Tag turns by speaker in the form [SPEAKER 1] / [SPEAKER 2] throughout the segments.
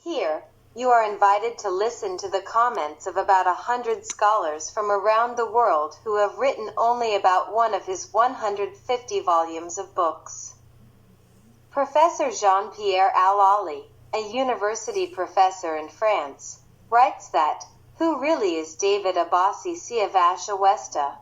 [SPEAKER 1] Here, you are invited to listen to the comments of about 100 scholars from around the world who have written only about one of his 150 volumes of books. Professor Jean-Pierre Al-Ali, a university professor in France, writes that, "Who really is David Abbasi Siavash Ovasta?"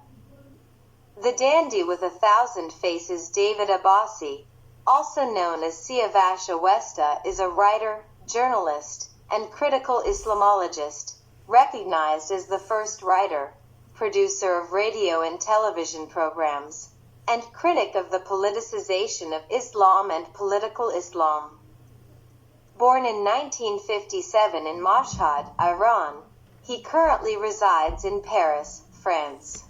[SPEAKER 1] The dandy with 1,000 faces David Abbasi, also known as Siavash Ovasta, is a writer, journalist, and critical Islamologist, recognized as the first writer, producer of radio and television programs, and critic of the politicization of Islam and political Islam. Born in 1957 in Mashhad, Iran, he currently resides in Paris, France.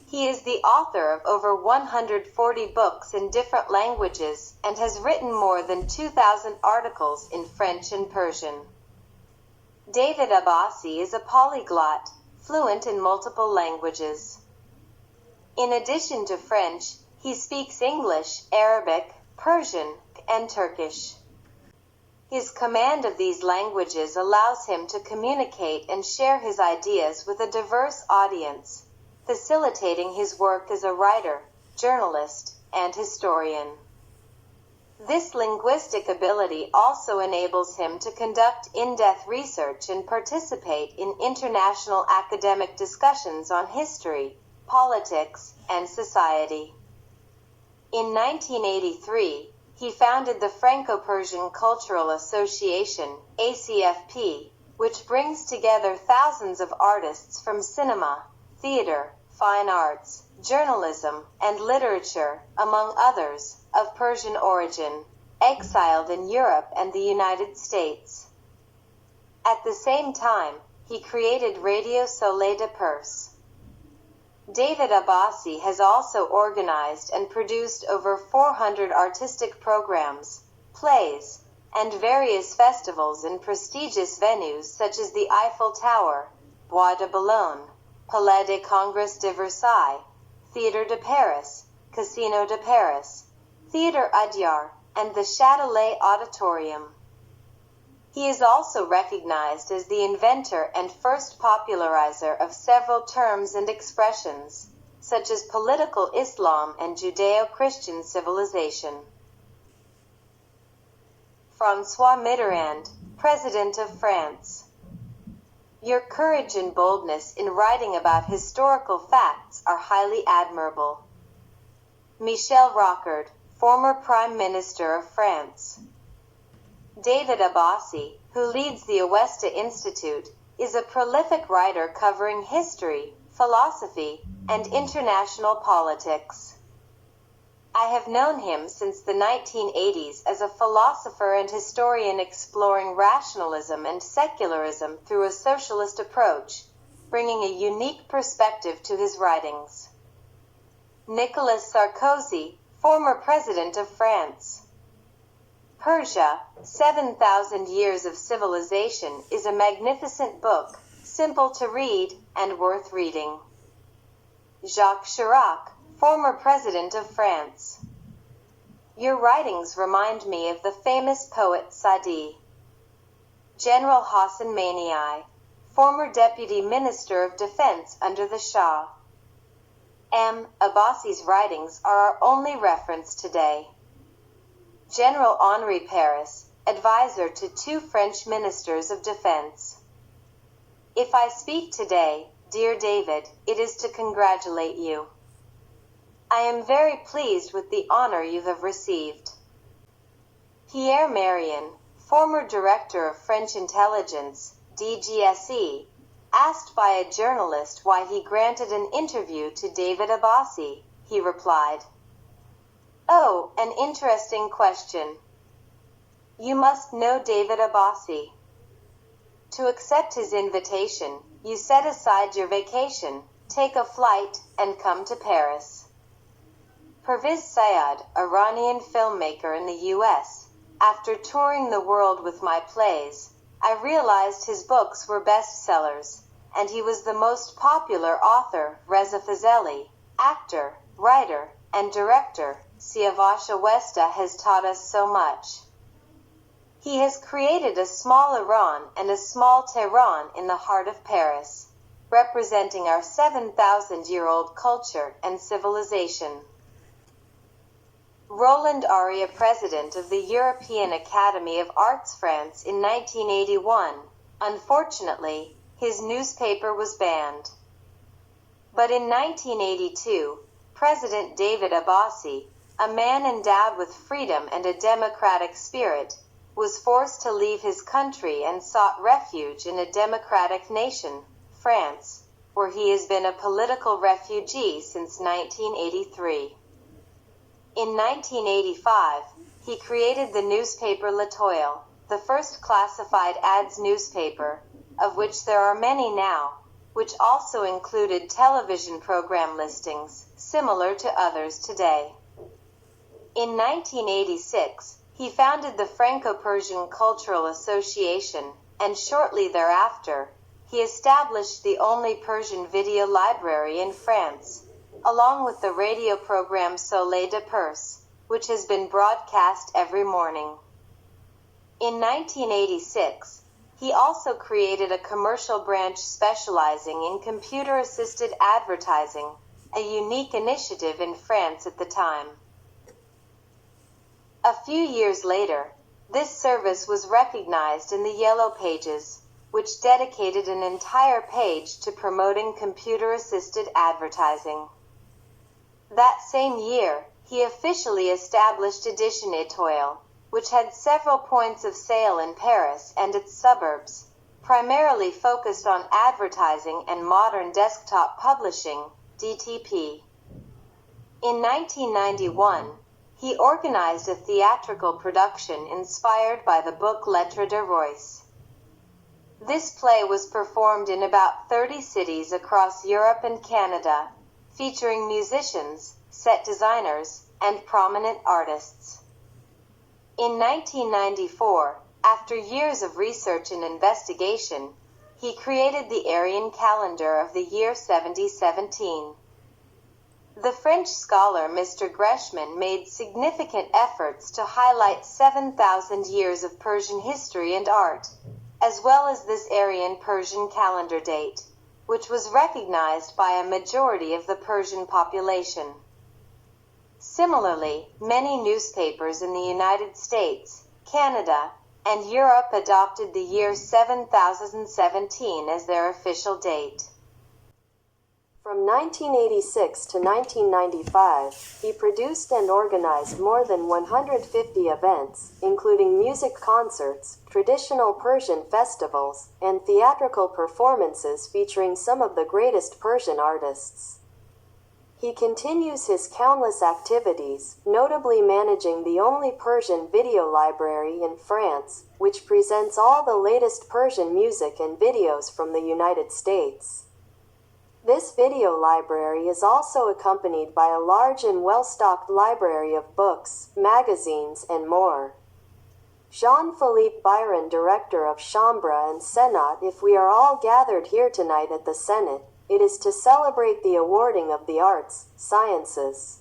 [SPEAKER 1] He is the author of over 140 books in different languages and has written more than 2,000 articles in French and Persian. David Abbasi is a polyglot, fluent in multiple languages. In addition to French, he speaks English, Arabic, Persian, and Turkish. His command of these languages allows him to communicate and share his ideas with a diverse audience, facilitating his work as a writer, journalist, and historian. This linguistic ability also enables him to conduct in-depth research and participate in international academic discussions on history, politics, and society. In 1983, he founded the Franco-Persian Cultural Association, ACFP, which brings together thousands of artists from cinema, theater, fine arts, journalism, and literature, among others, of Persian origin, exiled in Europe and the United States. At the same time, he created Radio Soleil de Perse. David Abbasi has also organized and produced over 400 artistic programs, plays, and various festivals in prestigious venues such as the Eiffel Tower, Bois de Boulogne, Palais des Congrès de Versailles, Théâtre de Paris, Casino de Paris, Theatre Adyar, and the Châtelet Auditorium. He is also recognized as the inventor and first popularizer of several terms and expressions, such as political Islam and Judeo-Christian civilization. François Mitterrand, President of France. Your courage and boldness in writing about historical facts are highly admirable. Michel Rocard, former Prime Minister of France. David Abbasi, who leads the Ovesta Institute, is a prolific writer covering history, philosophy, and international politics. I have known him since the 1980s as a philosopher and historian exploring rationalism and secularism through a socialist approach, bringing a unique perspective to his writings. Nicolas Sarkozy, former President of France. Persia, 7,000 Years of Civilization is a magnificent book, simple to read, and worth reading. Jacques Chirac, former President of France. Your writings remind me of the famous poet Sadi. General Hassan Maniai, former Deputy Minister of Defense under the Shah. Abbasi's writings are our only reference today. General Henri Paris, advisor to 2 French ministers of defense. If I speak today, dear David, it is to congratulate you. I am very pleased with the honor you have received. Pierre Marion, former director of French intelligence, DGSE, asked by a journalist why he granted an interview to David Abbasi, he replied, "Oh, an interesting question. You must know David Abbasi. To accept his invitation, you set aside your vacation, take a flight, and come to Paris." Pervez Sayed, Iranian filmmaker in the U.S., after touring the world with my plays, I realized his books were bestsellers, and he was the most popular author. Reza Fazeli, actor, writer, and director, Siavash Ovasta has taught us so much. He has created a small Iran and a small Tehran in the heart of Paris, representing our 7,000-year-old culture and civilization. Roland Arya, president of the European Academy of Arts France in 1981. Unfortunately, his newspaper was banned. But in 1982, President David Abbasi, a man endowed with freedom and a democratic spirit, was forced to leave his country and sought refuge in a democratic nation, France, where he has been a political refugee since 1983. In 1985, he created the newspaper L'Etoile, the first classified ads newspaper, of which there are many now, which also included television program listings, similar to others today. In 1986, he founded the Franco-Persian Cultural Association, and shortly thereafter, he established the only Persian video library in France, along with the radio program Soleil de Perse, which has been broadcast every morning. In 1986, he also created a commercial branch specializing in computer-assisted advertising, a unique initiative in France at the time. A few years later, this service was recognized in the Yellow Pages, which dedicated an entire page to promoting computer-assisted advertising. That same year, he officially established Edition Étoile, which had several points of sale in Paris and its suburbs, primarily focused on advertising and modern desktop publishing, DTP. In 1991, he organized a theatrical production inspired by the book Lettres de Royce. This play was performed in about 30 cities across Europe and Canada, featuring musicians, set designers, and prominent artists. In 1994, after years of research and investigation, he created the Aryan calendar of the year 7017. The French scholar Mr. Greshman made significant efforts to highlight 7,000 years of Persian history and art, as well as this Aryan Persian calendar date, which was recognized by a majority of the Persian population. Similarly, many newspapers in the United States, Canada, and Europe adopted the year 7017 as their official date.
[SPEAKER 2] From 1986 to 1995, he produced and organized more than 150 events, including music concerts, traditional Persian festivals, and theatrical performances featuring some of the greatest Persian artists. He continues his countless activities, notably managing the only Persian video library in France, which presents all the latest Persian music and videos from the United States. This video library is also accompanied by a large and well-stocked library of books, magazines, and more. Jean-Philippe Byron, director of Chambre and Senat. If we are all gathered here tonight at the Senate, it is to celebrate the awarding of the Arts, Sciences,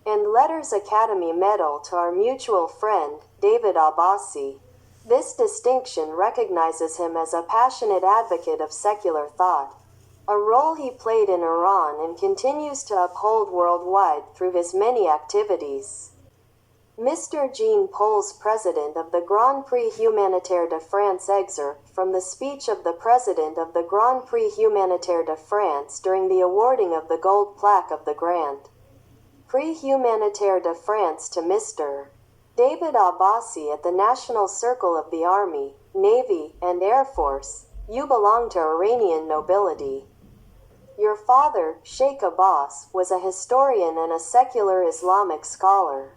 [SPEAKER 2] and Letters Academy Medal to our mutual friend, David Abbasi. This distinction recognizes him as a passionate advocate of secular thought, a role he played in Iran and continues to uphold worldwide through his many activities. Mr. Jean Paul's president of the Grand Prix Humanitaire de France. Excerpt from the speech of the president of the Grand Prix Humanitaire de France during the awarding of the gold plaque of the Grand Prix Humanitaire de France to Mr. David Abbasi at the National Circle of the Army, Navy, and Air Force. You belong to Iranian nobility. Your father, Sheikh Abbas, was a historian and a secular Islamic scholar.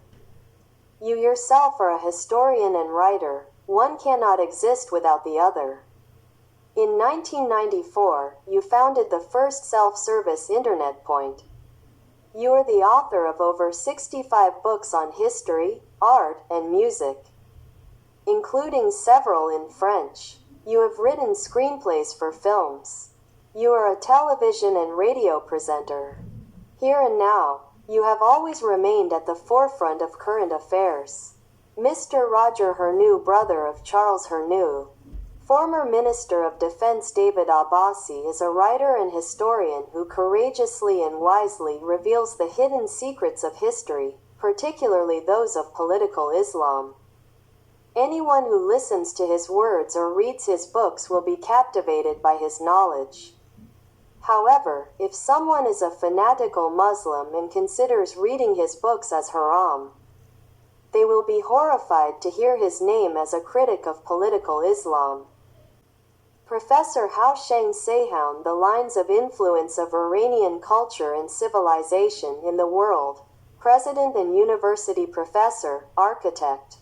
[SPEAKER 2] You yourself are a historian and writer. One cannot exist without the other. In 1994, you founded the first self-service internet point. You are the author of over 65 books on history, art, and music, including several in French. You have written screenplays for films. You are a television and radio presenter. Here and now, you have always remained at the forefront of current affairs. Mr. Roger Hernew, brother of Charles Hernew. Former Minister of Defense David Abbasi is a writer and historian who courageously and wisely reveals the hidden secrets of history, particularly those of political Islam. Anyone who listens to his words or reads his books will be captivated by his knowledge. However, if someone is a fanatical Muslim and considers reading his books as haram, they will be horrified to hear his name as a critic of political Islam. Professor Hao Sheng Seihoun, The Lines of Influence of Iranian Culture and Civilization in the World, President and University Professor, Architect,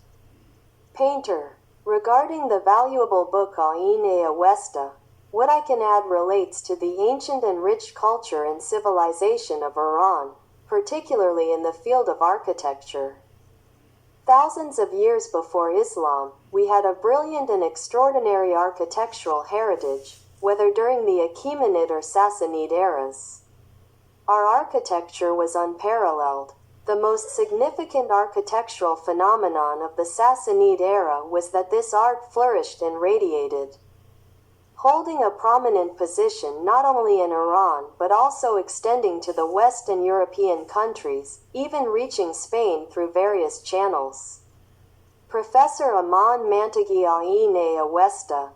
[SPEAKER 2] Painter. Regarding the valuable book Ain-e Awesta, what I can add relates to the ancient and rich culture and civilization of Iran, particularly in the field of architecture. Thousands of years before Islam, we had a brilliant and extraordinary architectural heritage, whether during the Achaemenid or Sassanid eras. Our architecture was unparalleled. The most significant architectural phenomenon of the Sassanid era was that this art flourished and radiated, holding a prominent position not only in Iran but also extending to the Western European countries, even reaching Spain through various channels. Professor Aman Mantaghi Ain-e Awesta,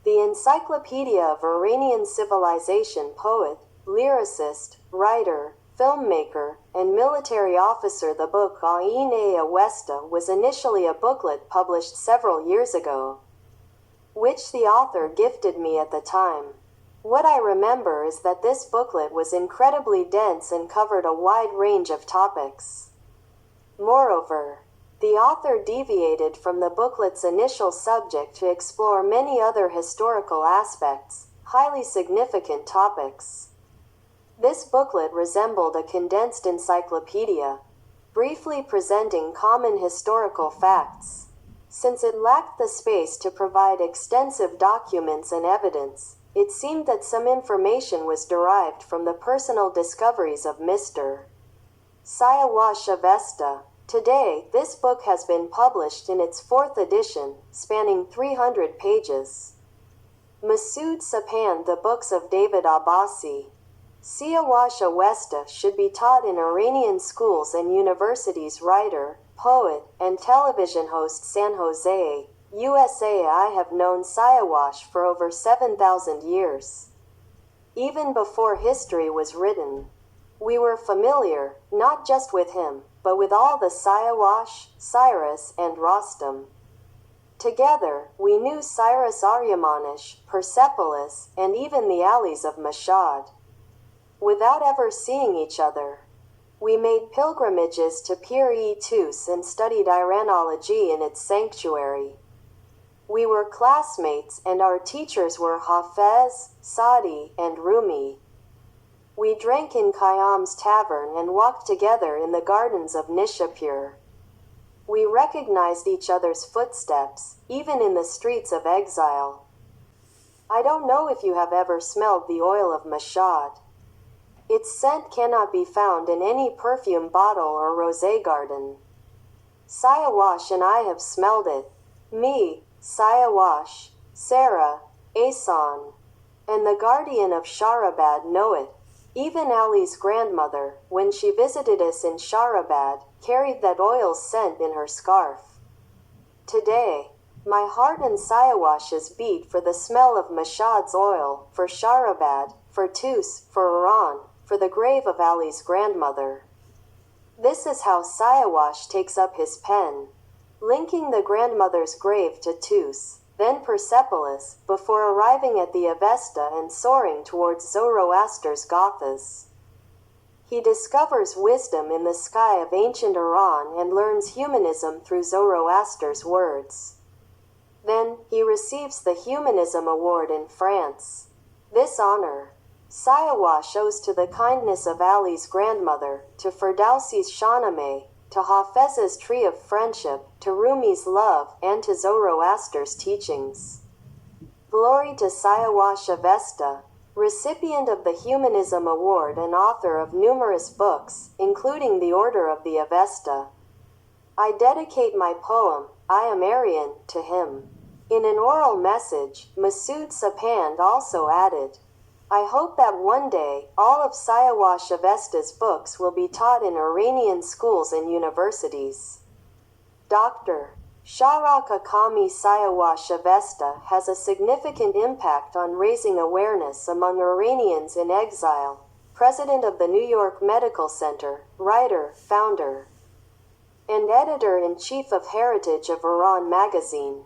[SPEAKER 2] the Encyclopedia of Iranian Civilization poet, lyricist, writer, filmmaker, and military officer. The book Ain-e Awesta was initially a booklet published several years ago, which the author gifted me at the time. What I remember is that this booklet was incredibly dense and covered a wide range of topics. Moreover, the author deviated from the booklet's initial subject to explore many other historical aspects, highly significant topics. This booklet resembled a condensed encyclopedia, briefly presenting common historical facts. Since it lacked the space to provide extensive documents and evidence, it seemed that some information was derived from the personal discoveries of Mr. Siavash Ovasta. Today, this book has been published in its fourth edition, spanning 300 pages. Masood Sapan, The Books of David Abbasi. Siavash Ovasta should be taught in Iranian schools and universities. Writer, poet, and television host, San Jose, USA. I have known Siavash for over 7,000 years. Even before history was written, we were familiar, not just with him, but with all the Siavash, Cyrus, and Rostam. Together, we knew Cyrus Aryamanish, Persepolis, and even the alleys of Mashhad. Without ever seeing each other, we made pilgrimages to Pir-e-Tus and studied Iranology in its sanctuary. We were classmates and our teachers were Hafez, Saadi, and Rumi. We drank in Khayyam's tavern and walked together in the gardens of Nishapur. We recognized each other's footsteps, even in the streets of exile. I don't know if you have ever smelled the oil of Mashhad. Its scent cannot be found in any perfume bottle or rosé garden. Siavash and I have smelled it. Me, Siavash, Sarah, Asan, and the guardian of Shahrabad know it. Even Ali's grandmother, when she visited us in Shahrabad, carried that oil scent in her scarf. Today, my heart and Siavash's beat for the smell of Mashhad's oil, for Shahrabad, for Tus, for Iran, for the grave of Ali's grandmother. This is how Siavash takes up his pen, linking the grandmother's grave to Tus, then Persepolis, before arriving at the Avesta and soaring towards Zoroaster's Gathas. He discovers wisdom in the sky of ancient Iran and learns humanism through Zoroaster's words. Then, he receives the Humanism Award in France. This honor, Siavash owes to the kindness of Ali's grandmother, to Ferdowsi's Shahnameh, to Hafez's Tree of Friendship, to Rumi's love, and to Zoroaster's teachings. Glory to Siavash Ovasta, recipient of the Humanism Award and author of numerous books, including The Order of the Avesta. I dedicate my poem, I Am Aryan, to him. In an oral message, Masood Sapand also added, I hope that one day, all of Siavash Ovasta's books will be taught in Iranian schools and universities. Dr. Shahrukh Akami Siavash Ovasta has a significant impact on raising awareness among Iranians in exile, president of the New York Medical Center, writer, founder, and editor-in-chief of Heritage of Iran magazine.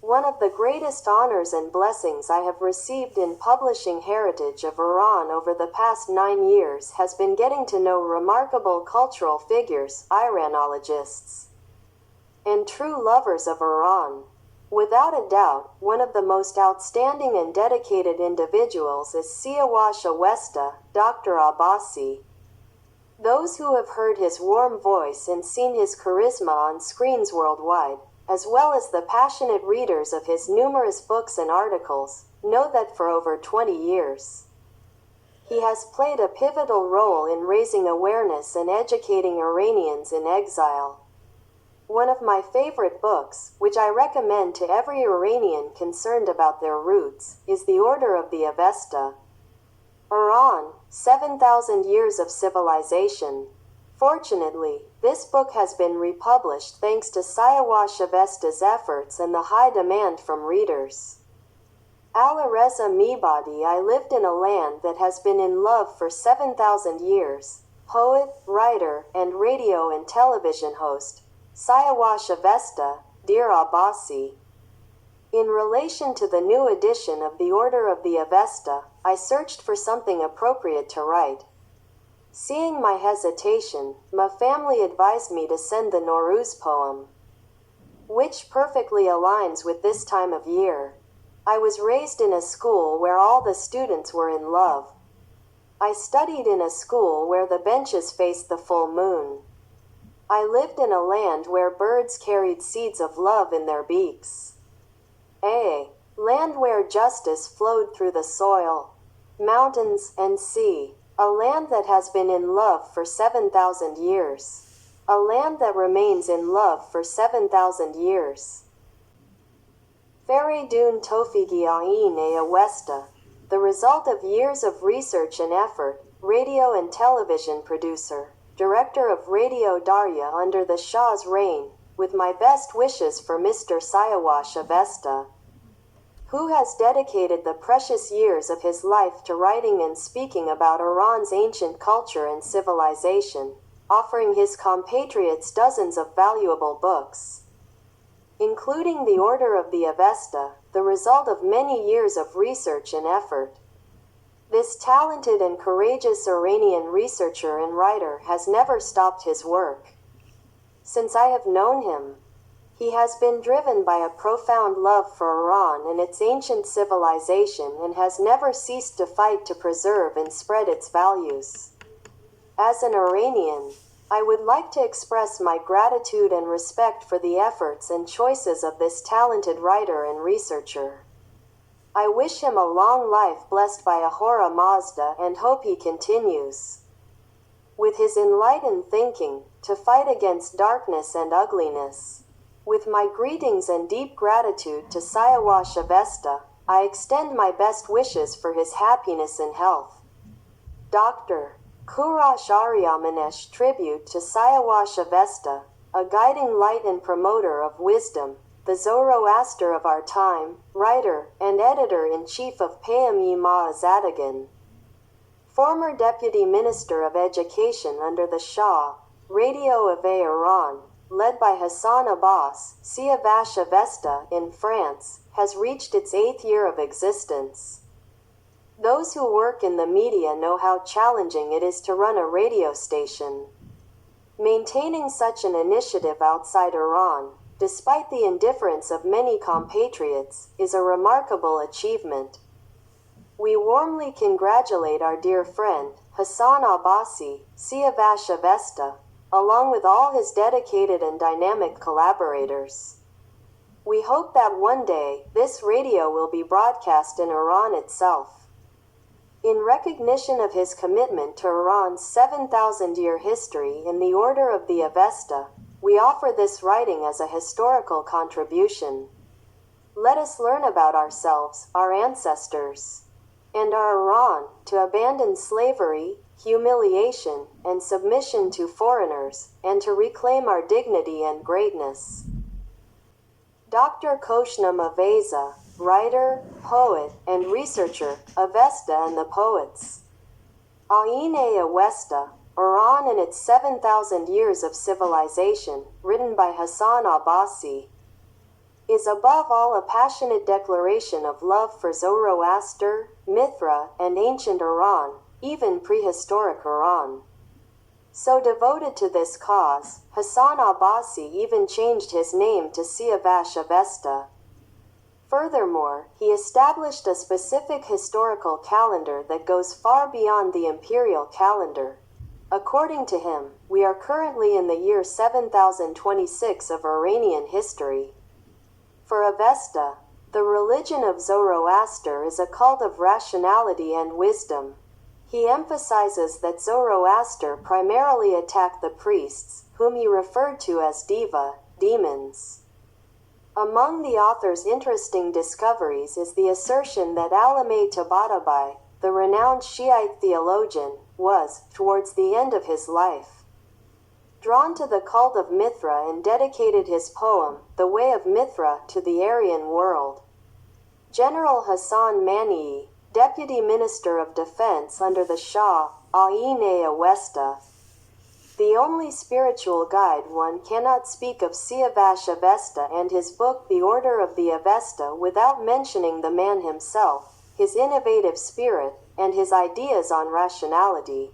[SPEAKER 2] One of the greatest honors and blessings I have received in publishing Heritage of Iran over the past 9 years has been getting to know remarkable cultural figures, Iranologists, and true lovers of Iran. Without a doubt, one of the most outstanding and dedicated individuals is Siavash Ovasta, Dr. Abbasi. Those who have heard his warm voice and seen his charisma on screens worldwide, as well as the passionate readers of his numerous books and articles, know that for over 20 years, he has played a pivotal role in raising awareness and educating Iranians in exile. One of my favorite books, which I recommend to every Iranian concerned about their roots, is The Order of the Avesta. Iran, 7,000 Years of Civilization. Fortunately, this book has been republished thanks to Siavash Ovasta's efforts and the high demand from readers. Alireza Mibadi. I lived in a land that has been in love for 7,000 years. Poet, writer, and radio and television host, Siavash Ovasta, Dear Abbasi. In relation to the new edition of The Order of the Avesta, I searched for something appropriate to write. Seeing my hesitation, my family advised me to send the Nowruz poem, which perfectly aligns with this time of year. I was raised in a school where all the students were in love. I studied in a school where the benches faced the full moon. I lived in a land where birds carried seeds of love in their beaks. A land where justice flowed through the soil, mountains, and sea. A land that has been in love for 7,000 years. A land that remains in love for 7,000 years. Feridun Tofigi Ain A Ovesta, the result of years of research and effort, radio and television producer, director of Radio Darya under the Shah's reign, with my best wishes for Mr. Siavash Ovasta, who has dedicated the precious years of his life to writing and speaking about Iran's ancient culture and civilization, offering his compatriots dozens of valuable books, including The Order of the Avesta, the result of many years of research and effort. This talented and courageous Iranian researcher and writer has never stopped his work. Since I have known him, he has been driven by a profound love for Iran and its ancient civilization and has never ceased to fight to preserve and spread its values. As an Iranian, I would like to express my gratitude and respect for the efforts and choices of this talented writer and researcher. I wish him a long life blessed by Ahura Mazda and hope he continues, with his enlightened thinking, to fight against darkness and ugliness. With my greetings and deep gratitude to Siavash Ovasta, I extend my best wishes for his happiness and health. Dr. Kurash Aryamanesh. Tribute to Siavash Ovasta, a guiding light and promoter of wisdom, the Zoroaster of our time, writer, and editor-in-chief of Payam-e Zadagan. Former Deputy Minister of Education under the Shah, Radio of Iran, led by Hassan Abbas, Siavash Ovasta, in France, has reached its 8th year of existence. Those who work in the media know how challenging it is to run a radio station. Maintaining such an initiative outside Iran, despite the indifference of many compatriots, is a remarkable achievement. We warmly congratulate our dear friend, Hassan Abbasi, Siavash Ovasta, along with all his dedicated and dynamic collaborators. We hope that one day, this radio will be broadcast in Iran itself. In recognition of his commitment to Iran's 7,000-year history in the Order of the Avesta, We offer this writing as a historical contribution. Let us learn about ourselves, our ancestors, and our Iran, to abandon slavery, humiliation, and submission to foreigners, and to reclaim our dignity and greatness. Dr. Koshnam Aveza, writer, poet, and researcher, Avesta and the Poets. Aine Avesta, Iran and its 7,000 Years of Civilization, written by Hassan Abbasi, is above all a passionate declaration of love for Zoroaster, Mithra, and ancient Iran, even prehistoric Iran. So devoted to this cause, Hassan Abbasi even changed his name to Siavash Ovasta. Furthermore, he established a specific historical calendar that goes far beyond the imperial calendar. According to him, we are currently in the year 7026 of Iranian history. For Avesta, the religion of Zoroaster is a cult of rationality and wisdom. He emphasizes that Zoroaster primarily attacked the priests, whom he referred to as deva, demons. Among the author's interesting discoveries is the assertion that Alameh Tabatabai, the renowned Shiite theologian, was, towards the end of his life, drawn to the cult of Mithra and dedicated his poem, The Way of Mithra, to the Aryan world. General Hassan Manii, Deputy Minister of Defense under the Shah, Aine Avesta. The only spiritual guide. One cannot speak of Siavash Ovasta and his book The Order of the Avesta without mentioning the man himself, his innovative spirit, and his ideas on rationality.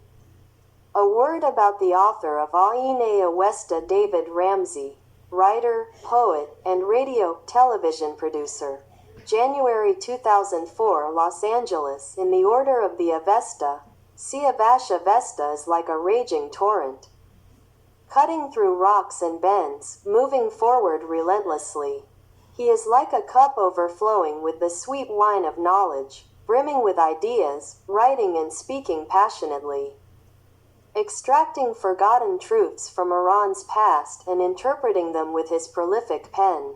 [SPEAKER 2] A word about the author of Aine Avesta. David Ramsey, writer, poet, and radio/television producer. January 2004, Los Angeles. In the Order of the Avesta, Siavash Ovasta is like a raging torrent, cutting through rocks and bends, moving forward relentlessly. He is like a cup overflowing with the sweet wine of knowledge, brimming with ideas, writing and speaking passionately, extracting forgotten truths from Iran's past and interpreting them with his prolific pen.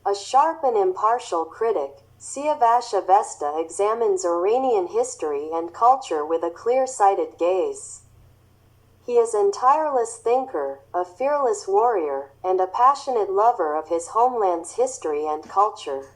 [SPEAKER 2] A sharp and impartial critic, Siavash Ovasta examines Iranian history and culture with a clear-sighted gaze. He is an tireless thinker, a fearless warrior, and a passionate lover of his homeland's history and culture.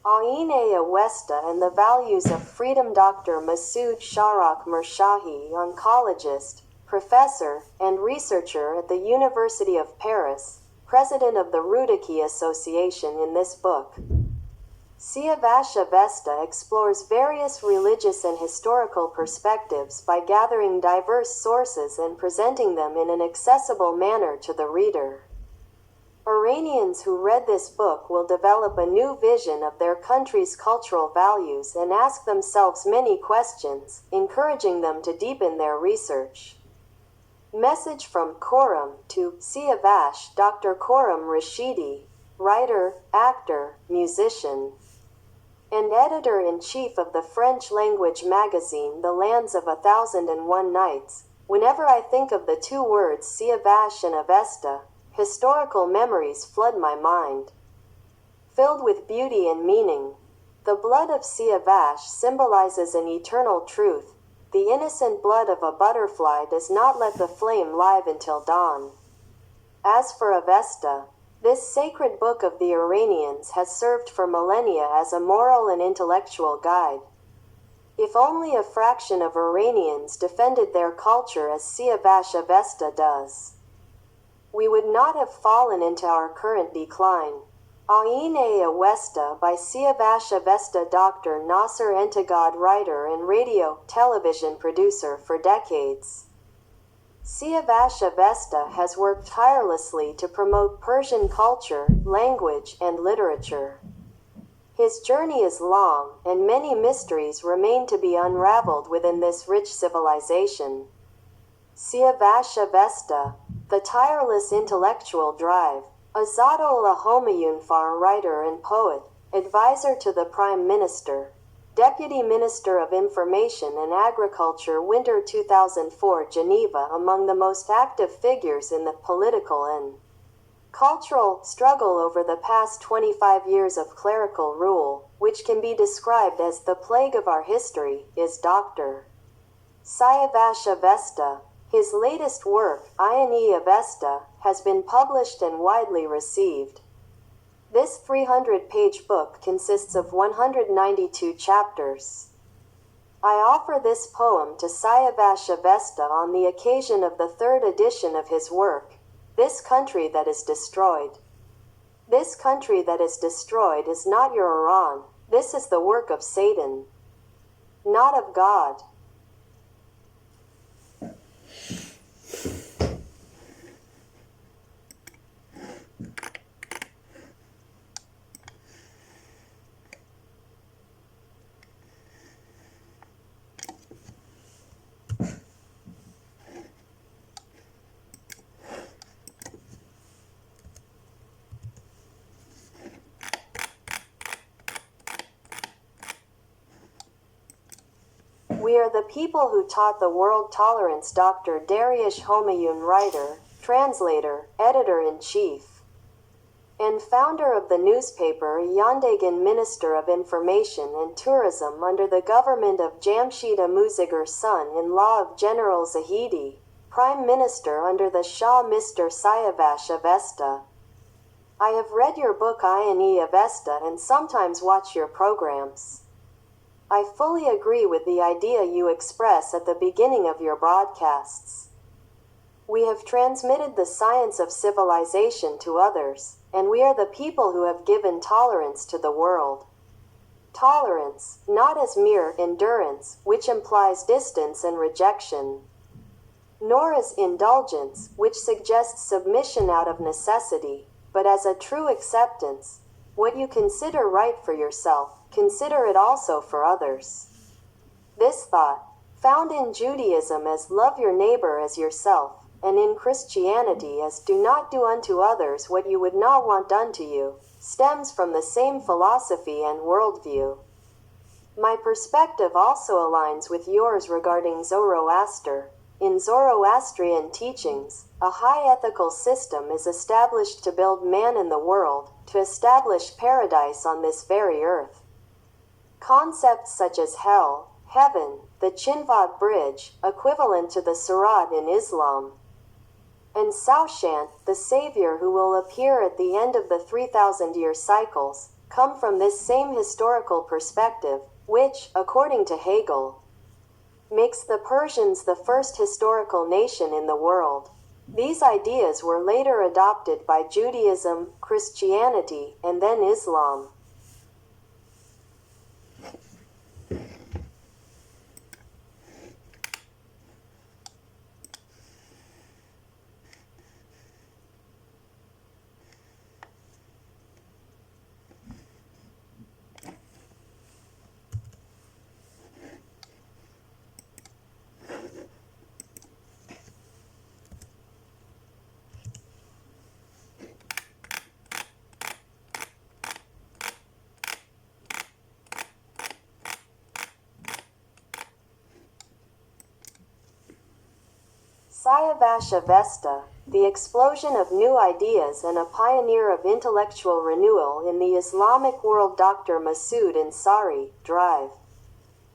[SPEAKER 2] Aine Avesta and the Values of Freedom. Dr. Masoud Sharak Mershahi, oncologist, professor, and researcher at the University of Paris, president of the Rudaki Association. In this book, Siavash Ovasta explores various religious and historical perspectives by gathering diverse sources and presenting them in an accessible manner to the reader. Iranians who read this book will develop a new vision of their country's cultural values and ask themselves many questions, encouraging them to deepen their research. Message from Khorram to Siavash. Dr. Khorram Rashidi, writer, actor, musician, and editor-in-chief of the French-language magazine The Lands of 1001 Nights. Whenever I think of the two words Siavash and Avesta, historical memories flood my mind, filled with beauty and meaning. The blood of Siavash symbolizes an eternal truth. The innocent blood of a butterfly does not let the flame live until dawn. As for Avesta, this sacred book of the Iranians has served for millennia as a moral and intellectual guide. If only a fraction of Iranians defended their culture as Siavash Ovasta does, we would not have fallen into our current decline. Aine Avesta by Siavash Ovasta. Dr. Nasser Entagad, writer and radio, television producer for decades. Siavash Ovasta has worked tirelessly to promote Persian culture, language, and literature. His journey is long, and many mysteries remain to be unraveled within this rich civilization. Siavash Ovasta, the tireless intellectual drive. Azadullah Homayunfar, writer and poet, advisor to the Prime Minister, Deputy Minister of Information and Agriculture, Winter 2004, Geneva. Among the most active figures in the political and cultural struggle over the past 25 years of clerical rule, which can be described as the plague of our history, is Dr. Siavash Ovasta. His latest work, Avesta, has been published and widely received. This 300-page book consists of 192 chapters. I offer this poem to Siavash Ovasta on the occasion of the third edition of his work, This Country That Is Destroyed. This country that is destroyed is not your Iran, this is the work of Satan, not of God. We are the people who taught the world tolerance. Dr. Dariush Homayun, writer, translator, editor-in-chief, and founder of the newspaper Yandagan, Minister of Information and Tourism under the government of Jamshid Muzagar, son-in-law of General Zahidi, Prime Minister under the Shah, Mr. Siavash Ovasta. I have read your book Avesta and sometimes watch your programs. I fully agree with the idea you express at the beginning of your broadcasts. We have transmitted the science of civilization to others, and we are the people who have given tolerance to the world. Tolerance, not as mere endurance, which implies distance and rejection, nor as indulgence, which suggests submission out of necessity, but as a true acceptance. What you consider right for yourself, consider it also for others. This thought, found in Judaism as love your neighbor as yourself, and in Christianity as do not do unto others what you would not want done to you, stems from the same philosophy and worldview. My perspective also aligns with yours regarding Zoroaster. In Zoroastrian teachings, a high ethical system is established to build man in the world, to establish paradise on this very earth. Concepts such as hell, heaven, the Chinvad Bridge, equivalent to the Sirat in Islam, and Saushant, the Savior who will appear at the end of the 3,000-year cycles, come from this same historical perspective, which, according to Hegel, makes the Persians the first historical nation in the world. These ideas were later adopted by Judaism, Christianity, and then Islam. Siavash Ovasta, the explosion of new ideas and a pioneer of intellectual renewal in the Islamic world. Dr. Masoud Ansari, Drive.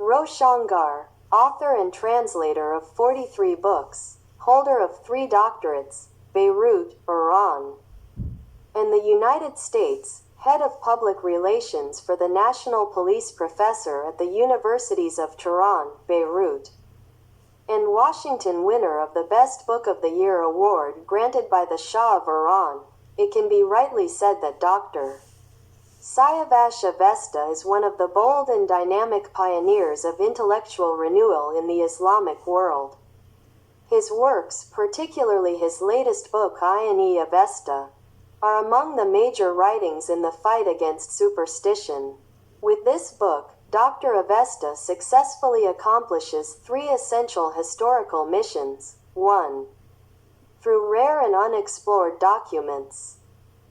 [SPEAKER 2] Roshangar, author and translator of 43 books, holder of 3 doctorates, Beirut, Iran, and the United States, head of public relations for the National Police, professor at the Universities of Tehran, Beirut, and Washington, winner of the Best Book of the Year award granted by the Shah of Iran. It can be rightly said that Dr. Siavash Ovasta is one of the bold and dynamic pioneers of intellectual renewal in the Islamic world. His works, particularly his latest book Eightieth Ovasta, are among the major writings in the fight against superstition. With this book, Dr. Ovasta successfully accomplishes three essential historical missions. 1. Through rare and unexplored documents,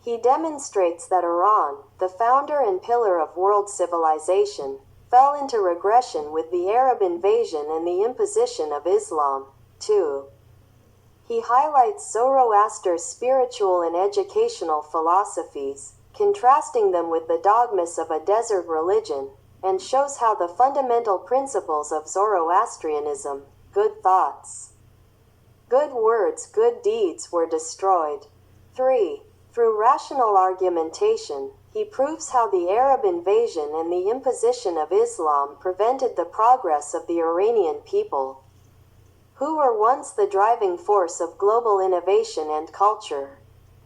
[SPEAKER 2] he demonstrates that Iran, the founder and pillar of world civilization, fell into regression with the Arab invasion and the imposition of Islam. 2. He highlights Zoroaster's spiritual and educational philosophies, contrasting them with the dogmas of a desert religion, and shows how the fundamental principles of Zoroastrianism, good thoughts, good words, good deeds, were destroyed. 3. Through rational argumentation, he proves how the Arab invasion and the imposition of Islam prevented the progress of the Iranian people, who were once the driving force of global innovation and culture.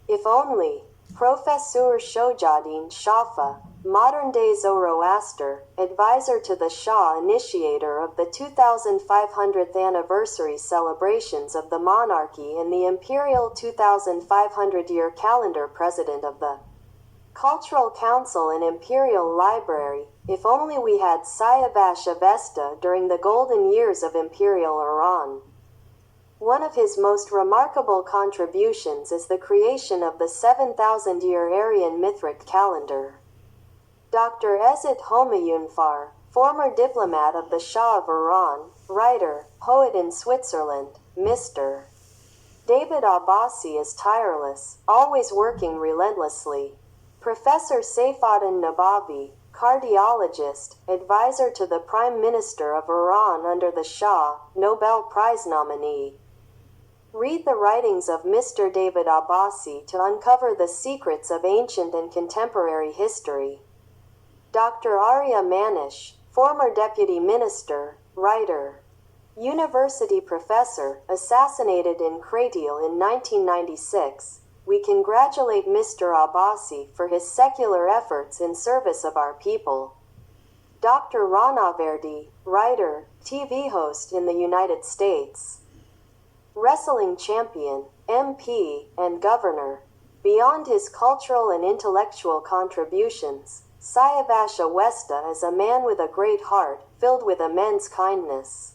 [SPEAKER 2] If only. Professor Shojaddin Shafa, modern-day Zoroaster, advisor to the Shah, initiator of the 2500th anniversary celebrations of the monarchy and the imperial 2500-year calendar, president of the Cultural Council and Imperial Library. If only we had Siavash Ovasta during the golden years of Imperial Iran. One of his most remarkable contributions is the creation of the 7,000-year Aryan Mithric calendar. Dr. Ezet Homayunfar, former diplomat of the Shah of Iran, writer, poet in Switzerland, Mr. David Abbasi is tireless, always working relentlessly. Professor Saifuddin Nabavi, cardiologist, advisor to the Prime Minister of Iran under the Shah, Nobel Prize nominee. Read the writings of Mr. David Abbasi to uncover the secrets of ancient and contemporary history. Dr. Arya Manish, former deputy minister, writer, university professor, assassinated in Kratil in 1996. We congratulate Mr. Abbasi for his secular efforts in service of our people. Dr. Rana Verdi, writer, TV host in the United States, wrestling champion, MP, and governor. Beyond his cultural and intellectual contributions, Siavash Ovasta is a man with a great heart, filled with immense kindness.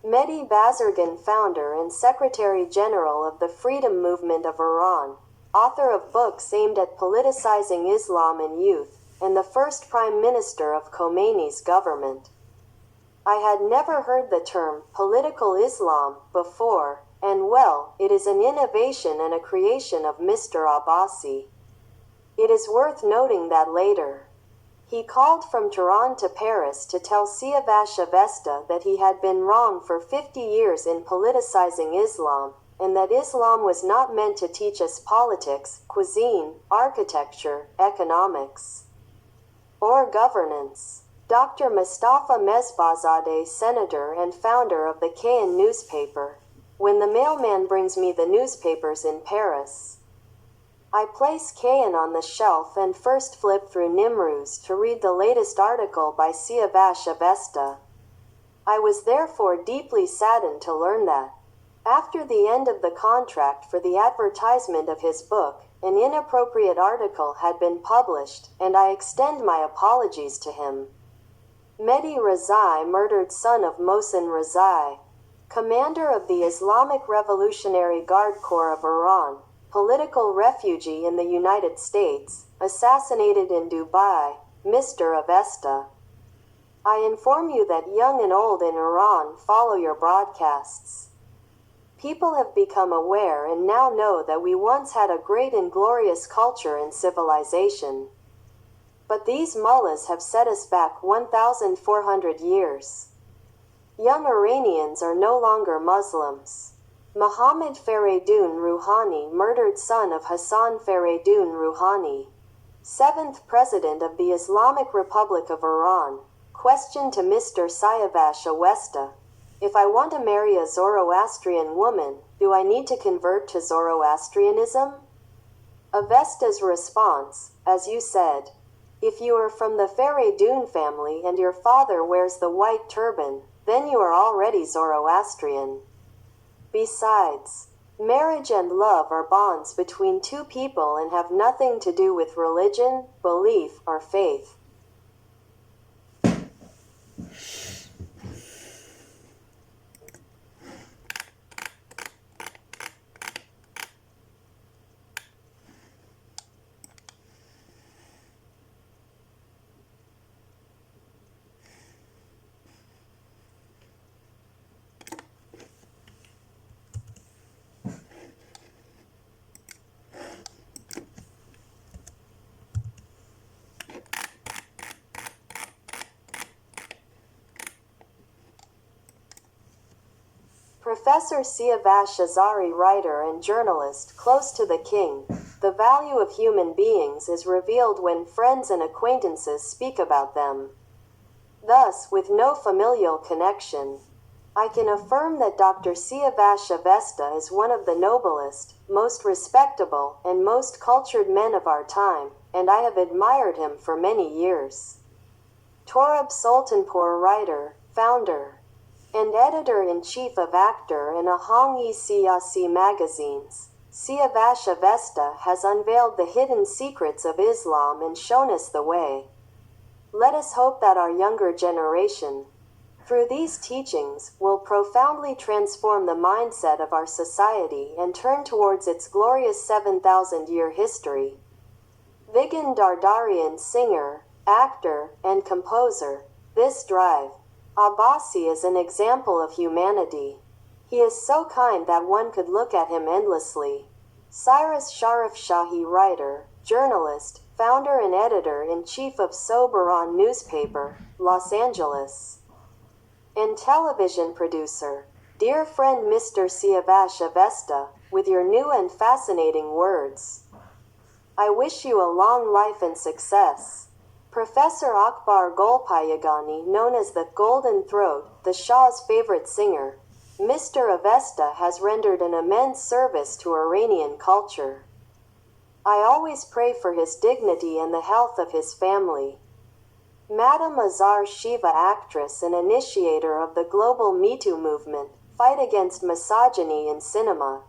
[SPEAKER 2] Mehdi Bazargan, founder and Secretary-General of the Freedom Movement of Iran, author of books aimed at politicizing Islam and youth, and the first Prime Minister of Khomeini's government. I had never heard the term political Islam before, and well, it is an innovation and a creation of Mr. Abbasi. It is worth noting that later, he called from Tehran to Paris to tell Siavash Ovasta that he had been wrong for 50 years in politicizing Islam, and that Islam was not meant to teach us politics, cuisine, architecture, economics, or governance. Dr. Mustafa Mesbahzadeh, senator and founder of the Kayan newspaper. When the mailman brings me the newspapers in Paris, I place Kayan on the shelf and first flip through Nimruz to read the latest article by Siavash Ovasta. I was therefore deeply saddened to learn that, after the end of the contract for the advertisement of his book, an inappropriate article had been published, and I extend my apologies to him. Mehdi Rezai, murdered son of Mohsen Rezai, commander of the Islamic Revolutionary Guard Corps of Iran, political refugee in the United States, assassinated in Dubai, Mr. Ovasta. I inform you that young and old in Iran follow your broadcasts. People have become aware and now know that we once had a great and glorious culture and civilization. But these mullahs have set us back 1,400 years. Young Iranians are no longer Muslims. Mohammad Faridun Rouhani, murdered son of Hassan Faridun Rouhani, 7th President of the Islamic Republic of Iran. Question to Mr. Siavash Ovasta: if I want to marry a Zoroastrian woman, do I need to convert to Zoroastrianism? Ovesta's response: as you said, if you are from the Faridun family and your father wears the white turban, then you are already Zoroastrian. Besides, marriage and love are bonds between two people and have nothing to do with religion, belief, or faith. Professor Siavash Azari, writer and journalist close to the king, the value of human beings is revealed when friends and acquaintances speak about them. Thus, with no familial connection, I can affirm that Dr. Siavash Ovasta is one of the noblest, most respectable, and most cultured men of our time, and I have admired him for many years. Torab Sultanpur, writer, founder, and editor-in-chief of Actor and Ahang-e Siyasi magazines, Siavash Ovasta has unveiled the hidden secrets of Islam and shown us the way. Let us hope that our younger generation, through these teachings, will profoundly transform the mindset of our society and turn towards its glorious 7,000-year history. Vigan Dardarian, singer, actor, and composer, this drive, Abbasi is an example of humanity. He is so kind that one could look at him endlessly. Cyrus Sharif Shahi, writer, journalist, founder and editor-in-chief of Soberon newspaper, Los Angeles, and television producer. Dear friend Mr. Siavash Ovasta, with your new and fascinating words, I wish you a long life and success. Professor Akbar Golpayagani, known as the Golden Throat, the Shah's favorite singer, Mr. Ovasta has rendered an immense service to Iranian culture. I always pray for his dignity and the health of his family. Madam Azar Shiva, actress and initiator of the global Me Too movement, fight against misogyny in cinema.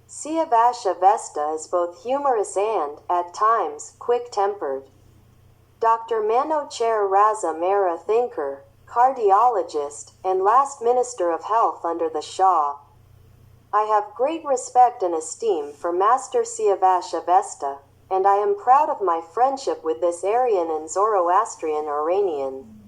[SPEAKER 2] Siavash Ovasta is both humorous and, at times, quick-tempered. Dr. Manocher Raza Mehra, thinker, cardiologist, and last Minister of Health under the Shah. I have great respect and esteem for Master Siavash Ovasta, and I am proud of my friendship with this Aryan and Zoroastrian Iranian.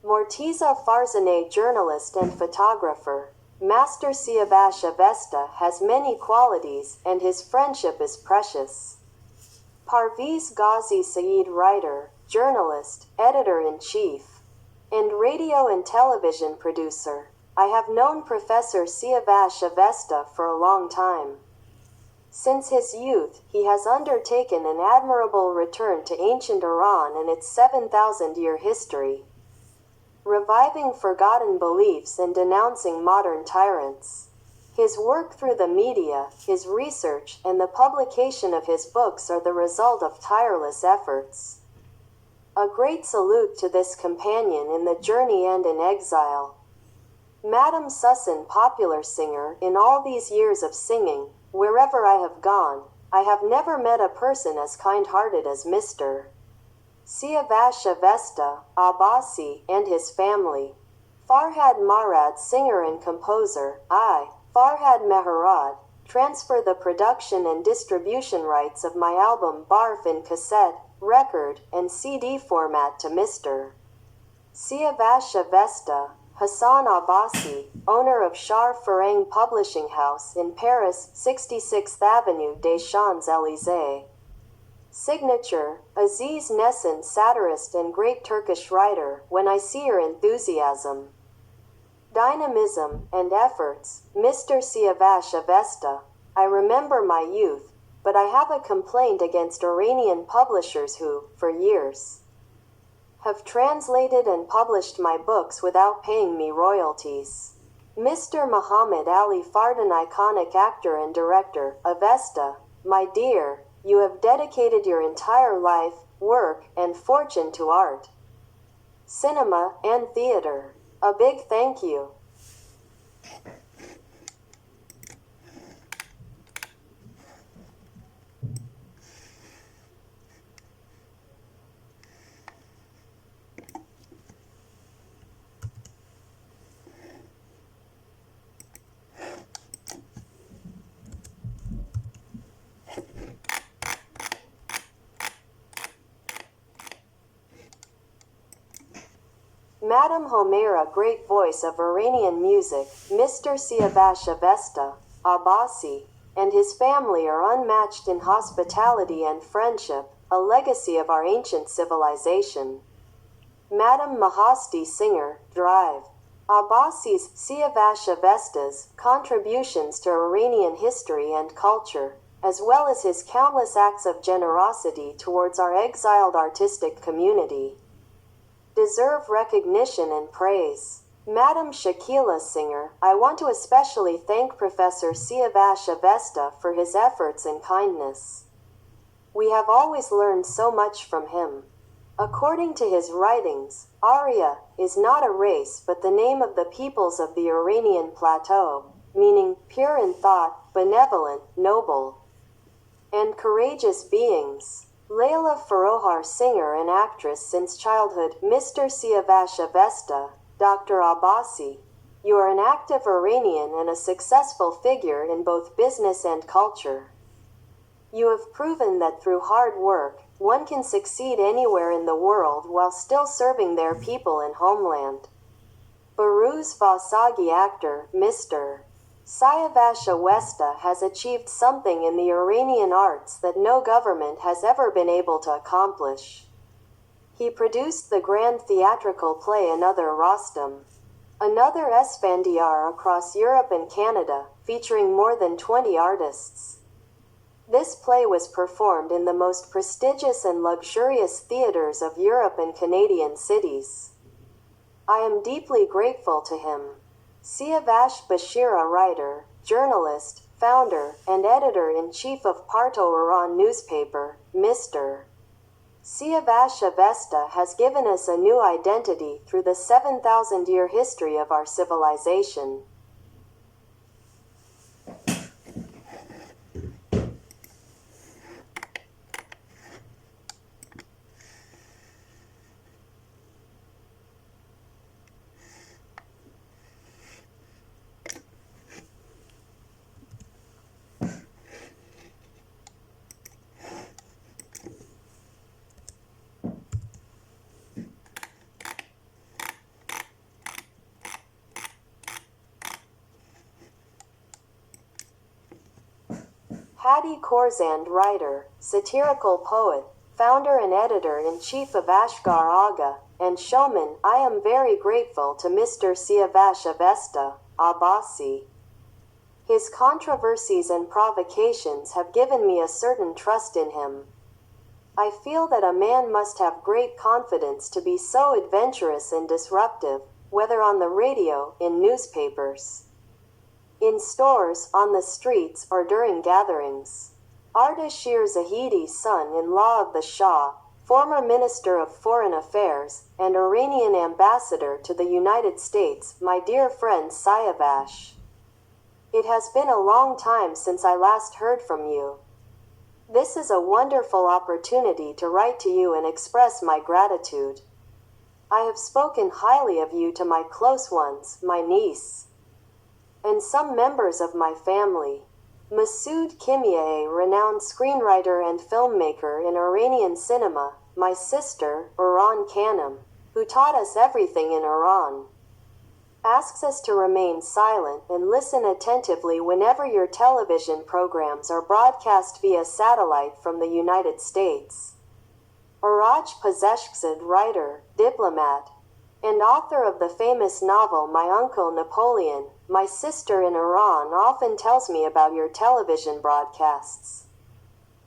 [SPEAKER 2] Morteza Farzaneh, journalist and photographer. Master Siavash Ovasta has many qualities, and his friendship is precious. Parviz Ghazi Saeed, writer, journalist, editor-in-chief, and radio and television producer. I have known Professor Siavash Ovasta for a long time. Since his youth, he has undertaken an admirable return to ancient Iran and its 7,000-year history, reviving forgotten beliefs and denouncing modern tyrants. His work through the media, his research, and the publication of his books are the result of tireless efforts. A great salute to this companion in the journey and in exile. Madam Susan, popular singer, in all these years of singing, wherever I have gone, I have never met a person as kind-hearted as Mr. Siavash Ovasta, Abbasi, and his family. Farhad Marad, singer and composer, I, Farhad Mehrad, transfer the production and distribution rights of my album Barf in cassette, record, and CD format to Mr. Siavash Ovasta, Hassan Abbasi, owner of Shar Farang Publishing House in Paris, 66th Avenue des Champs-Élysées. Signature, Aziz Nesin, satirist and great Turkish writer, when I see your enthusiasm, dynamism, and efforts, Mr. Siavash Ovasta, I remember my youth, but I have a complaint against Iranian publishers who, for years, have translated and published my books without paying me royalties. Mr. Muhammad Ali Fardan, iconic actor and director, Ovasta, my dear, you have dedicated your entire life, work, and fortune to art, cinema, and theater. A big thank you. Madam Homaira, great voice of Iranian music, Mr. Siavash Ovasta, Abbasi, and his family are unmatched in hospitality and friendship, a legacy of our ancient civilization. Madam Mahasti, singer, drive. Abbasi's, Siavash Ovasta's, contributions to Iranian history and culture, as well as his countless acts of generosity towards our exiled artistic community, deserve recognition and praise. Madam Shakila, singer, I want to especially thank Professor Siavash Ovasta for his efforts and kindness. We have always learned so much from him. According to his writings, Arya is not a race but the name of the peoples of the Iranian plateau, meaning pure in thought, benevolent, noble, and courageous beings. Layla Farohar, singer and actress since childhood, Mr. Siavash Ovasta, Dr. Abbasi, you are an active Iranian and a successful figure in both business and culture. You have proven that through hard work, one can succeed anywhere in the world while still serving their people and homeland. Baruz Vasagi, actor, Mr. Siavash Ovasta has achieved something in the Iranian arts that no government has ever been able to accomplish. He produced the grand theatrical play Another Rostam, Another Esfandiar across Europe and Canada, featuring more than 20 artists. This play was performed in the most prestigious and luxurious theaters of Europe and Canadian cities. I am deeply grateful to him. Siavash Bashira, writer, journalist, founder, and editor-in-chief of Parto Iran newspaper, Mr. Siavash Ovasta has given us a new identity through the 7,000-year history of our civilization. Hadi Khorsand, writer, satirical poet, founder and editor-in-chief of Ashgar Aga, and showman, I am very grateful to Mr. Siavash Ovasta, Abbasi. His controversies and provocations have given me a certain trust in him. I feel that a man must have great confidence to be so adventurous and disruptive, whether on the radio, in newspapers, in stores, on the streets, or during gatherings. Ardashir Zahidi, son-in-law of the Shah, former Minister of Foreign Affairs, and Iranian Ambassador to the United States, my dear friend Siavash. It has been a long time since I last heard from you. This is a wonderful opportunity to write to you and express my gratitude. I have spoken highly of you to my close ones, my niece, and some members of my family. Masoud Kimieh, renowned screenwriter and filmmaker in Iranian cinema, my sister, Iran Khanum, who taught us everything in Iran, asks us to remain silent and listen attentively whenever your television programs are broadcast via satellite from the United States. Araj Pazeshkzad, writer, diplomat, and author of the famous novel My Uncle Napoleon, my sister in Iran often tells me about your television broadcasts.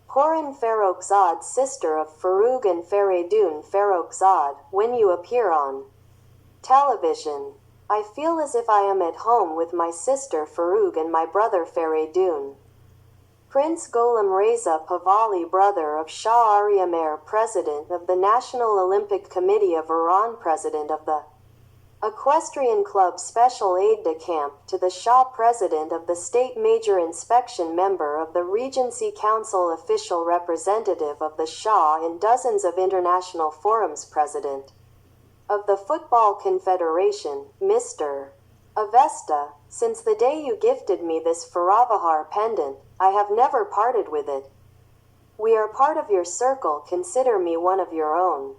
[SPEAKER 2] Porin Farrokhzad, sister of Farouk and Faridun Farrokhzad, when you appear on television, I feel as if I am at home with my sister Farouk and my brother Faridun. Prince Gholam Reza Pahlavi, brother of Shah Aryan, President of the National Olympic Committee of Iran, President of the Equestrian Club, Special Aide-de-Camp to the Shah, President of the State Major Inspection, member of the Regency Council, official representative of the Shah in dozens of international forums, President of the Football Confederation, Mr. Ovasta. Since the day you gifted me this Faravahar pendant, I have never parted with it. We are part of your circle, consider me one of your own.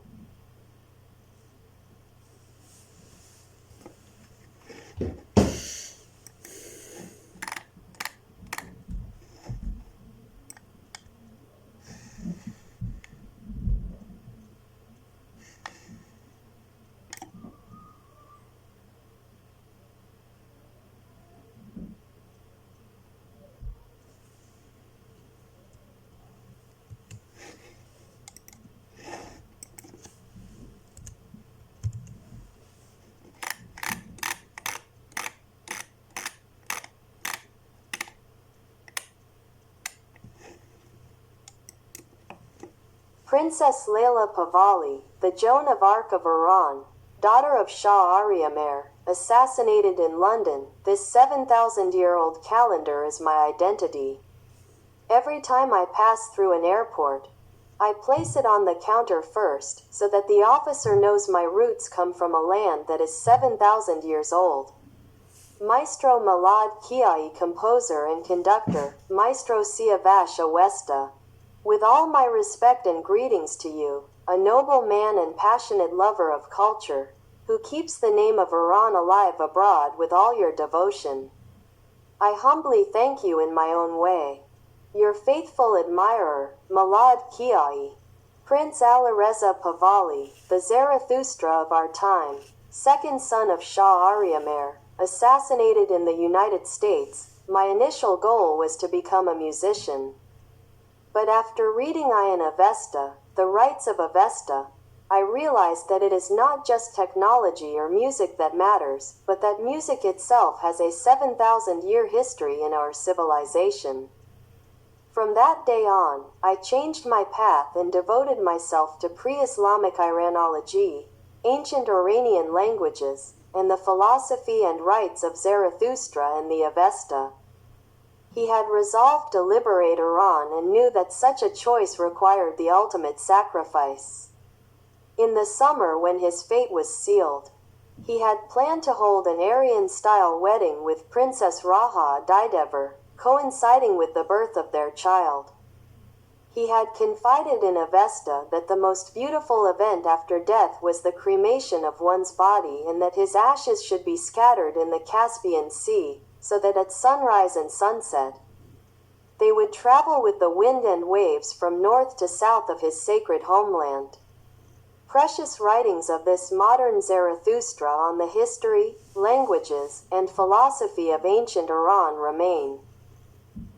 [SPEAKER 2] Princess Layla Pahlavi, the Joan of Arc of Iran, daughter of Shah Aryan, assassinated in London. This 7,000-year-old calendar is my identity. Every time I pass through an airport, I place it on the counter first, so that the officer knows my roots come from a land that is 7,000 years old. Maestro Malad Kiai, composer and conductor, Maestro Siavash Ovasta. With all my respect and greetings to you, a noble man and passionate lover of culture, who keeps the name of Iran alive abroad with all your devotion. I humbly thank you in my own way. Your faithful admirer, Malad Kiai. Prince Alireza Pahlavi, the Zarathustra of our time, second son of Shah Aryan, assassinated in the United States. My initial goal was to become a musician. But after reading Ian Avesta, The Rights of Avesta, I realized that it is not just technology or music that matters, but that music itself has a 7,000-year history in our civilization. From that day on, I changed my path and devoted myself to pre-Islamic Iranology, ancient Iranian languages, and the philosophy and rights of Zarathustra and the Avesta. He had resolved to liberate Iran and knew that such a choice required the ultimate sacrifice. In the summer, when his fate was sealed, he had planned to hold an Aryan-style wedding with Princess Raha Didever, coinciding with the birth of their child. He had confided in Avesta that the most beautiful event after death was the cremation of one's body, and that his ashes should be scattered in the Caspian Sea, so that at sunrise and sunset, they would travel with the wind and waves from north to south of his sacred homeland. Precious writings of this modern Zarathustra on the history, languages, and philosophy of ancient Iran remain.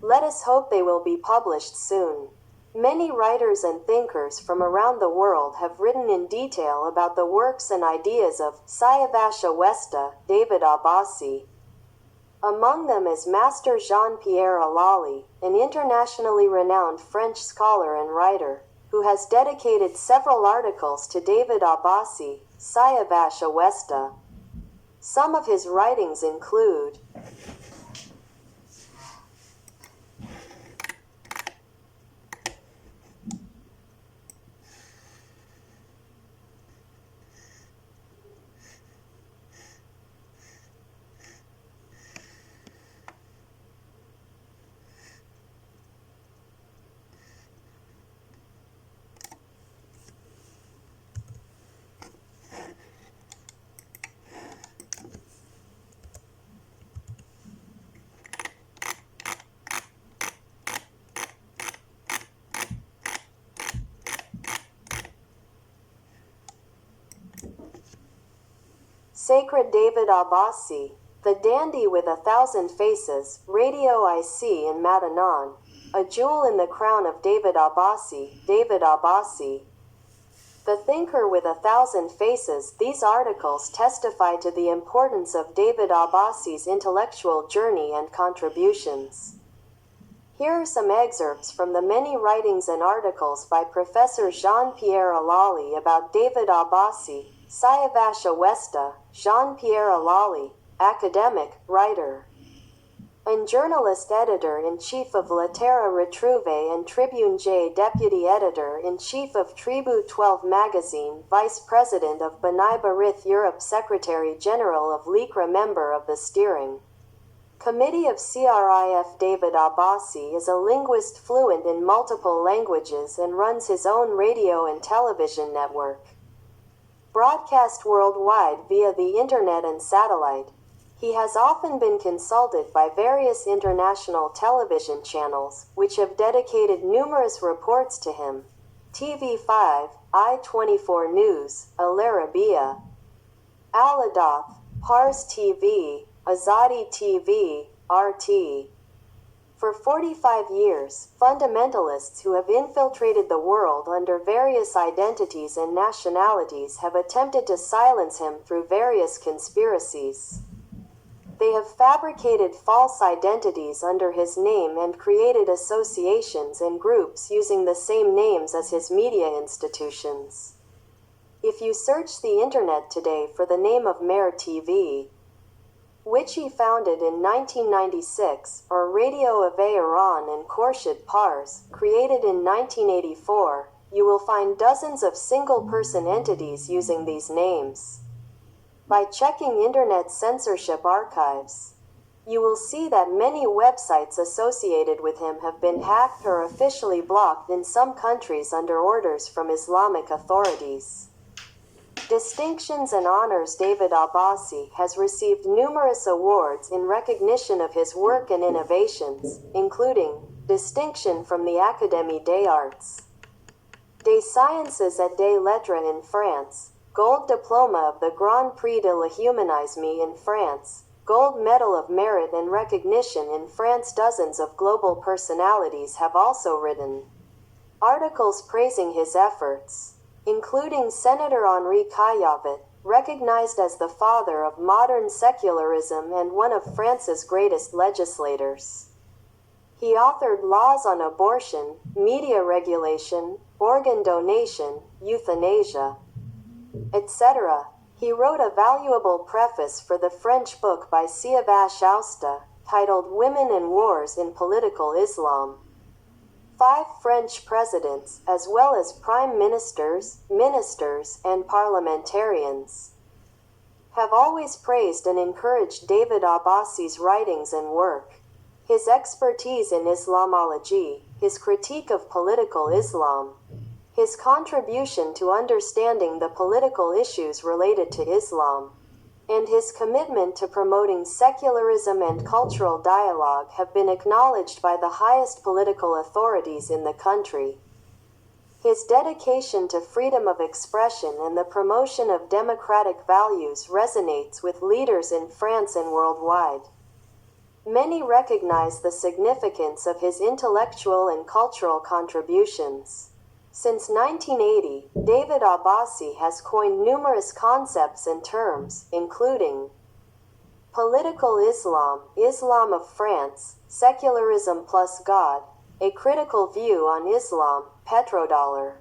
[SPEAKER 2] Let us hope they will be published soon. Many writers and thinkers from around the world have written in detail about the works and ideas of Siavash Ovasta, David Abbasi. Among them is Master Jean-Pierre Alali, an internationally renowned French scholar and writer, who has dedicated several articles to David Abbasi, Siavash Ovasta. Some of his writings include Sacred David Abbasi, The Dandy with 1,000 Faces, Radio IC in Madanan, A Jewel in the Crown of David Abbasi, David Abbasi. The Thinker with 1,000 Faces. These articles testify to the importance of David Abbasi's intellectual journey and contributions. Here are some excerpts from the many writings and articles by Professor Jean-Pierre Alali about David Abbasi, Siavash Ovasta, Jean-Pierre Alali, academic, writer, and journalist editor-in-chief of La Terra Retrouve and Tribune J, deputy editor-in-chief of Tribu 12 magazine, vice president of B'nai B'rith Europe, secretary-general of LICRA, member of the steering committee of CRIF. David Abbasi is a linguist fluent in multiple languages and runs his own radio and television network. Broadcast worldwide via the internet and satellite, he has often been consulted by various international television channels, which have dedicated numerous reports to him. TV5, I-24 News, Al Arabiya, Al Adath, Pars TV, Azadi TV, RT. For 45 years, fundamentalists who have infiltrated the world under various identities and nationalities have attempted to silence him through various conspiracies. They have fabricated false identities under his name and created associations and groups using the same names as his media institutions. If you search the internet today for the name of Mer TV, which he founded in 1996, or Radio of Iran and Khorshid Pars, created in 1984, you will find dozens of single-person entities using these names. By checking Internet censorship archives, you will see that many websites associated with him have been hacked or officially blocked in some countries under orders from Islamic authorities. Distinctions and honors. David Abbasi has received numerous awards in recognition of his work and innovations, including distinction from the Académie des Arts, des Sciences et des Lettres in France, Gold Diploma of the Grand Prix de l'Humanisme in France, Gold Medal of Merit and Recognition in France. Dozens of global personalities have also written articles praising his efforts, including Senator Henri Caillavit, recognized as the father of modern secularism and one of France's greatest legislators. He authored laws on abortion, media regulation, organ donation, euthanasia, etc. He wrote a valuable preface for the French book by Siavash Ovasta, titled Women and Wars in Political Islam. 5 French presidents, as well as prime ministers, ministers, and parliamentarians, have always praised and encouraged David Abbasi's writings and work. His expertise in Islamology, his critique of political Islam, his contribution to understanding the political issues related to Islam, and his commitment to promoting secularism and cultural dialogue have been acknowledged by the highest political authorities in the country. His dedication to freedom of expression and the promotion of democratic values resonates with leaders in France and worldwide. Many recognize the significance of his intellectual and cultural contributions. Since 1980, David Abbasi has coined numerous concepts and terms, including political Islam, Islam of France, secularism plus God, A Critical View on Islam, Petrodollar.